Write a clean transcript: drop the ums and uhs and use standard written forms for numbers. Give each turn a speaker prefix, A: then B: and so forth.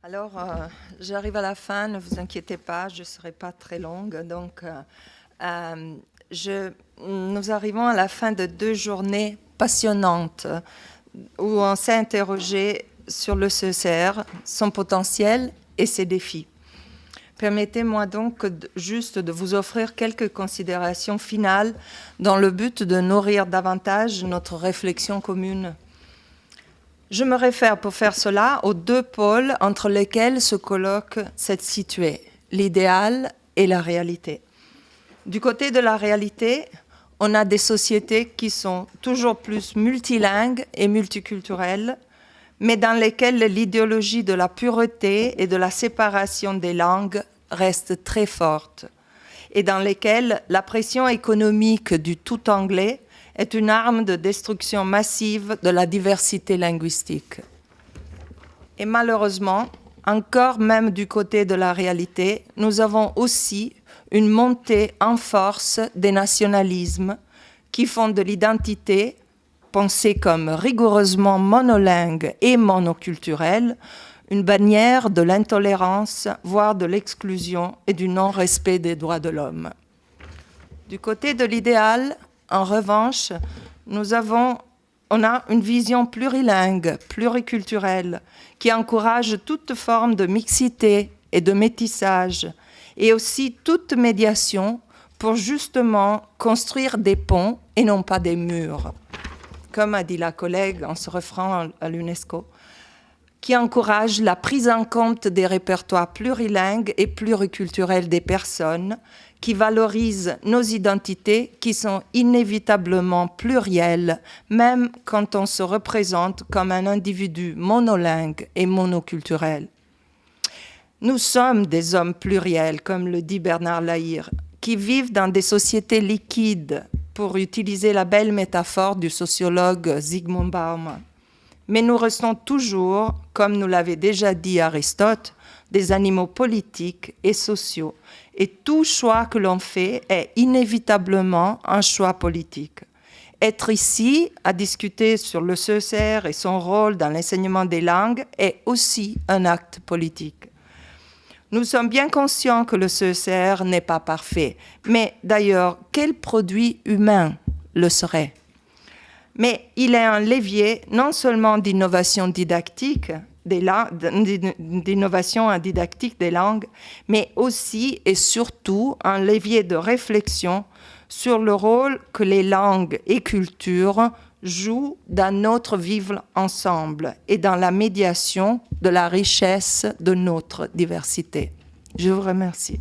A: Alors, j'arrive à la fin, ne vous inquiétez pas, je ne serai pas très longue. Donc, nous arrivons à la fin de 2 journées passionnantes où on s'est interrogé sur le CECR, son potentiel et ses défis. Permettez-moi donc juste de vous offrir quelques considérations finales dans le but de nourrir davantage notre réflexion commune. Je me réfère pour faire cela aux 2 pôles entre lesquels se colloque cette située, l'idéal et la réalité. Du côté de la réalité, on a des sociétés qui sont toujours plus multilingues et multiculturelles, mais dans lesquelles l'idéologie de la pureté et de la séparation des langues reste très forte, et dans lesquelles la pression économique du tout anglais est une arme de destruction massive de la diversité linguistique. Et malheureusement, encore même du côté de la réalité, nous avons aussi une montée en force des nationalismes qui font de l'identité, pensée comme rigoureusement monolingue et monoculturelle, une bannière de l'intolérance, voire de l'exclusion et du non-respect des droits de l'homme. Du côté de l'idéal, en revanche, on a une vision plurilingue, pluriculturelle, qui encourage toute forme de mixité et de métissage, et aussi toute médiation pour justement construire des ponts et non pas des murs, comme a dit la collègue en se référant à l'UNESCO, qui encourage la prise en compte des répertoires plurilingues et pluriculturels des personnes, qui valorise nos identités qui sont inévitablement plurielles, même quand on se représente comme un individu monolingue et monoculturel. Nous sommes des hommes pluriels, comme le dit Bernard Lahire, qui vivent dans des sociétés liquides, pour utiliser la belle métaphore du sociologue Zygmunt Bauman. Mais nous restons toujours, comme nous l'avait déjà dit Aristote, des animaux politiques et sociaux. Et tout choix que l'on fait est inévitablement un choix politique. Être ici, à discuter sur le CECR et son rôle dans l'enseignement des langues, est aussi un acte politique. Nous sommes bien conscients que le CECR n'est pas parfait. Mais d'ailleurs, quel produit humain le serait ? Mais il est un levier non seulement d'innovation didactique, d'innovation didactique des langues, mais aussi et surtout un levier de réflexion sur le rôle que les langues et cultures jouent dans notre vivre ensemble et dans la médiation de la richesse de notre diversité. Je vous remercie.